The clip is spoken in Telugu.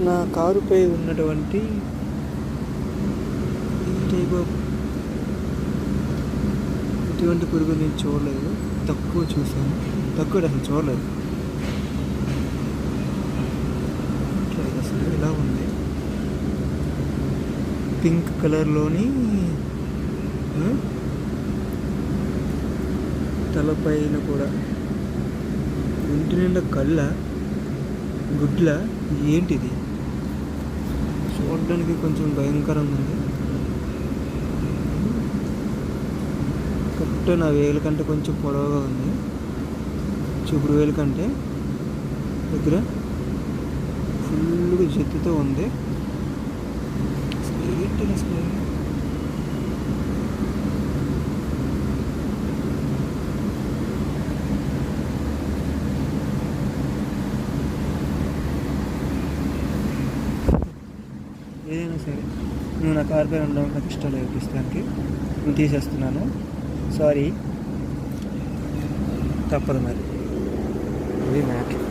నా కారుపై ఉన్నటువంటి ఇటువంటి పురుగు నేను చూడలేదు, తక్కువ చూసాను, తక్కువ అసలు చూడలేదు. అసలు ఇలా ఉంది, పింక్ కలర్లోని తలపైన కూడా ఇంటి నిండా కళ్ళ గుడ్ల, ఏంటిది చూడడానికి కొంచెం భయంకరంగా ఉంది. కరెక్ట్ నా వేలు కంటే కొంచెం పొడవుగా ఉంది, చూపుడు వేలు కంటే దగ్గర ఫుల్గా జత్తుతో ఉంది. ఏంటి అసలు ఏదైనా సరే నువ్వు నా కార్ పైన ఉండడం నాకు ఇష్టం లేదు, ప్రస్తుతానికి నేను తీసేస్తున్నాను. సారీ, తప్పదు మరి, ఇది మ్యాటర్.